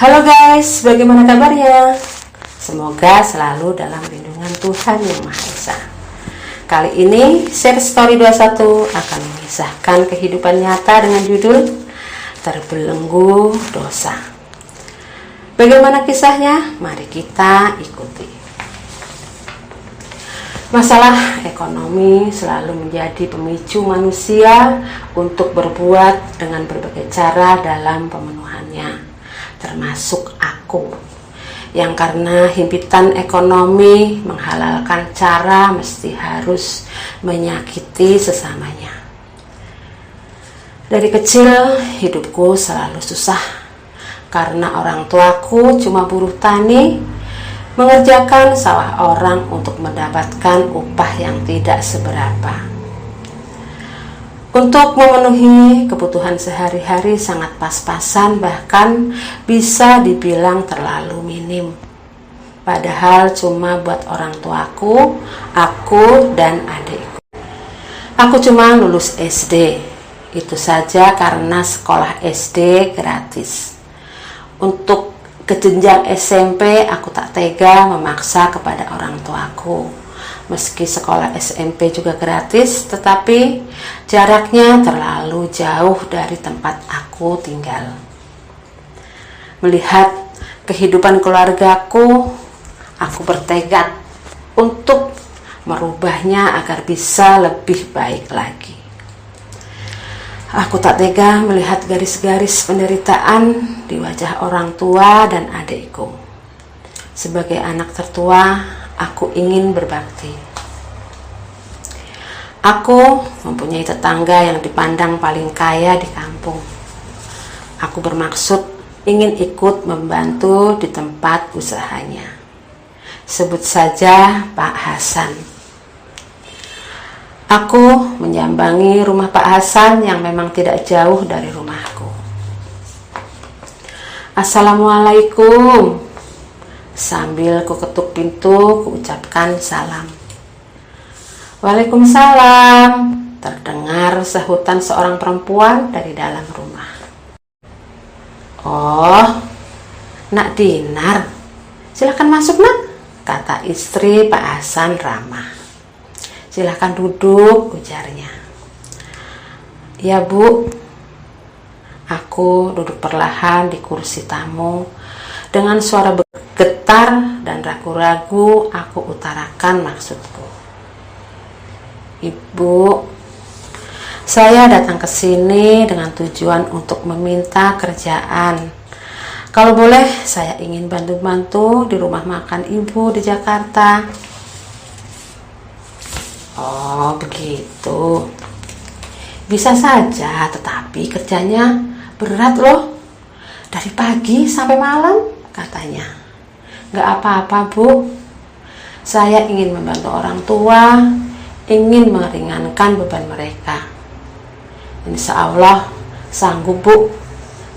Halo guys, bagaimana kabarnya? Semoga selalu dalam lindungan Tuhan Yang Maha Esa. Kali ini Share Story 21 akan mengisahkan kehidupan nyata dengan judul Terbelenggu Dosa. Bagaimana kisahnya? Mari kita ikuti. Masalah ekonomi selalu menjadi pemicu manusia untuk berbuat dengan berbagai cara dalam pemenuhannya, termasuk aku, yang karena himpitan ekonomi menghalalkan cara mesti harus menyakiti sesamanya. Dari kecil hidupku selalu susah karena orang tuaku cuma buruh tani, mengerjakan sawah orang untuk mendapatkan upah yang tidak seberapa. Untuk memenuhi kebutuhan sehari-hari sangat pas-pasan, bahkan bisa dibilang terlalu minim. Padahal cuma buat orang tuaku, aku dan adikku. Aku cuma lulus SD, itu saja karena sekolah SD gratis. Untuk ke jenjang SMP aku tak tega memaksa kepada orang tuaku. Meski sekolah SMP juga gratis, tetapi jaraknya terlalu jauh dari tempat aku tinggal. Melihat kehidupan keluargaku, aku bertekad untuk merubahnya agar bisa lebih baik lagi. Aku tak tega melihat garis-garis penderitaan di wajah orang tua dan adikku. Sebagai anak tertua, aku ingin berbakti. Aku mempunyai tetangga yang dipandang paling kaya di kampung. Aku bermaksud ingin ikut membantu di tempat usahanya. Sebut saja Pak Hasan. Aku menyambangi rumah Pak Hasan yang memang tidak jauh dari rumahku. Assalamualaikum. Sambil ku ketuk pintu, ku ucapkan salam. Waalaikumsalam. Terdengar sahutan seorang perempuan dari dalam rumah. Oh, Nak Dinar, silakan masuk Nak, kata istri Pak Hasan ramah. Silakan duduk, ujarnya. Ya Bu. Aku duduk perlahan di kursi tamu. Dengan suara bergetar dan ragu-ragu aku utarakan maksudku. Ibu, saya datang ke sini dengan tujuan untuk meminta kerjaan. Kalau boleh, saya ingin bantu-bantu di rumah makan Ibu di Jakarta. Oh, begitu. Bisa saja, tetapi kerjanya berat loh. Dari pagi sampai malam, katanya. Gak apa-apa Bu, saya ingin membantu orang tua, ingin meringankan beban mereka. Insya Allah sanggup Bu,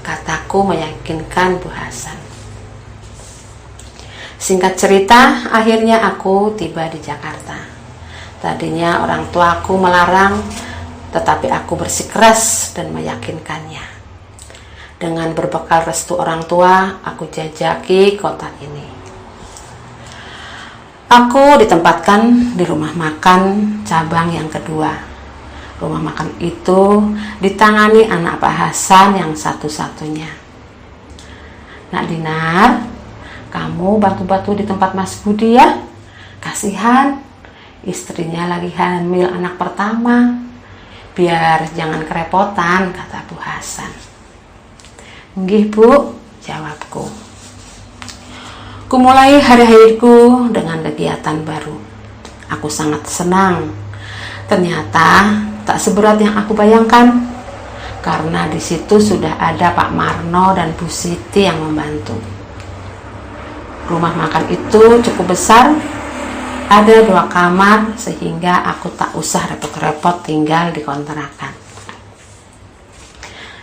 kataku meyakinkan Bu Hasan. Singkat cerita, akhirnya aku tiba di Jakarta. Tadinya orang tuaku melarang, tetapi aku bersikeras dan meyakinkannya. Dengan berbekal restu orang tua, aku jajaki kota ini. Aku ditempatkan di rumah makan cabang yang kedua. Rumah makan itu ditangani anak Pak Hasan yang satu-satunya. Nak Dinar, kamu bantu-bantu di tempat Mas Budi ya. Kasihan, istrinya lagi hamil anak pertama. Biar jangan kerepotan, kata Bu Hasan. Nggih Bu, jawabku. Kumulai hari-hariku dengan kegiatan baru. Aku sangat senang. Ternyata tak seberat yang aku bayangkan, karena di situ sudah ada Pak Marno dan Bu Siti yang membantu. Rumah makan itu cukup besar, ada 2 kamar, sehingga aku tak usah repot-repot tinggal di kontrakan.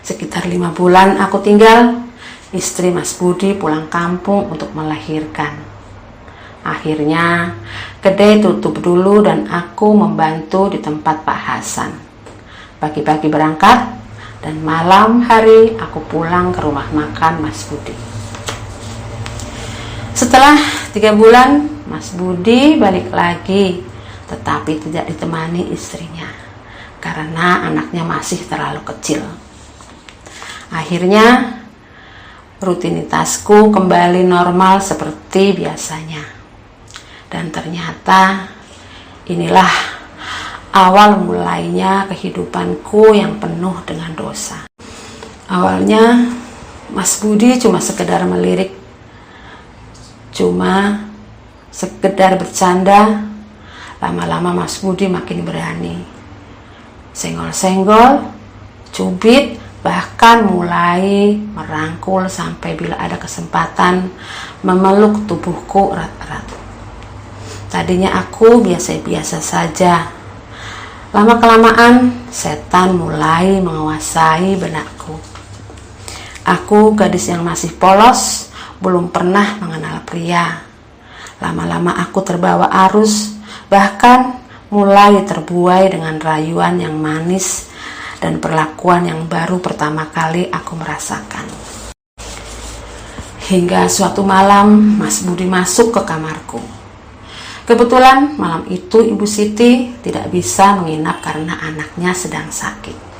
Sekitar 5 bulan aku tinggal, istri Mas Budi pulang kampung untuk melahirkan. Akhirnya, kedai tutup dulu dan aku membantu di tempat Pak Hasan. Pagi-pagi berangkat, dan malam hari aku pulang ke rumah makan Mas Budi. Setelah 3 bulan, Mas Budi balik lagi, tetapi tidak ditemani istrinya karena anaknya masih terlalu kecil. Akhirnya rutinitasku kembali normal seperti biasanya. Dan ternyata inilah awal mulainya kehidupanku yang penuh dengan dosa. Awalnya Mas Budi cuma sekedar melirik, cuma sekedar bercanda. Lama-lama Mas Budi makin berani, senggol-senggol, cubit, bahkan mulai merangkul sampai bila ada kesempatan memeluk tubuhku erat-erat. Tadinya aku biasa-biasa saja. Lama-kelamaan setan mulai menguasai benakku. Aku gadis yang masih polos, belum pernah mengenal pria. Lama-lama aku terbawa arus, bahkan mulai terbuai dengan rayuan yang manis dan perlakuan yang baru pertama kali aku merasakan. Hingga suatu malam Mas Budi masuk ke kamarku. Kebetulan malam itu Ibu Siti tidak bisa menginap karena anaknya sedang sakit.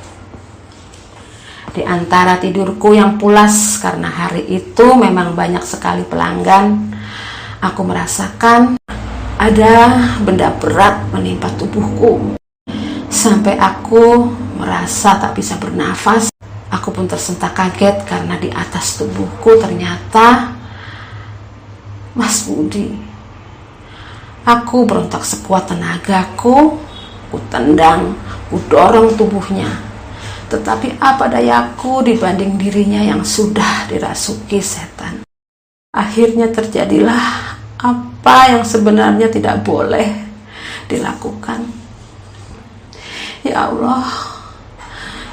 Di antara tidurku yang pulas karena hari itu memang banyak sekali pelanggan, aku merasakan ada benda berat menimpa tubuhku. Sampai aku merasa tak bisa bernafas. Aku pun tersentak kaget karena di atas tubuhku ternyata Mas Budi. Aku berontak sekuat tenagaku, ku tendang, ku dorong tubuhnya. Tetapi apa dayaku dibanding dirinya yang sudah dirasuki setan. Akhirnya terjadilah apa yang sebenarnya tidak boleh dilakukan. Ya Allah,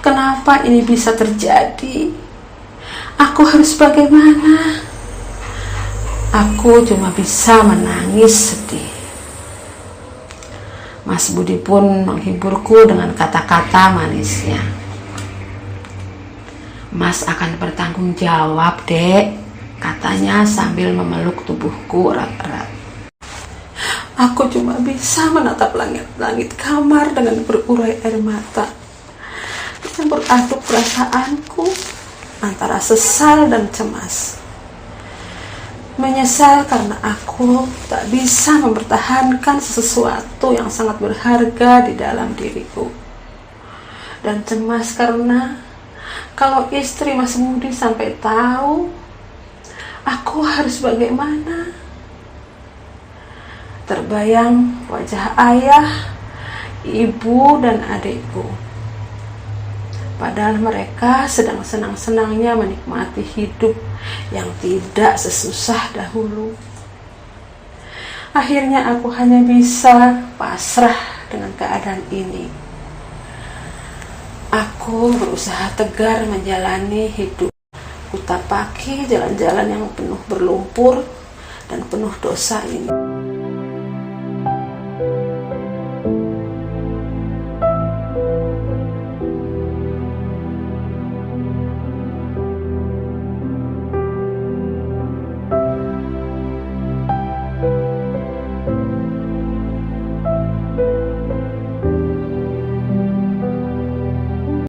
kenapa ini bisa terjadi? Aku harus bagaimana? Aku cuma bisa menangis sedih. Mas Budi pun menghiburku dengan kata-kata manisnya. Mas akan bertanggung jawab, Dek, katanya sambil memeluk tubuhku erat-erat. Aku cuma bisa menatap langit-langit kamar dengan berurai air mata. Campur aduk perasaanku antara sesal dan cemas. Menyesal karena aku tak bisa mempertahankan sesuatu yang sangat berharga di dalam diriku. Dan cemas karena kalau istri Mas Budi sampai tahu, aku harus bagaimana? Terbayang wajah ayah, ibu, dan adikku. Padahal mereka sedang senang-senangnya menikmati hidup yang tidak sesusah dahulu. Akhirnya aku hanya bisa pasrah dengan keadaan ini. Aku berusaha tegar menjalani hidup. Kutapaki jalan-jalan yang penuh berlumpur dan penuh dosa ini.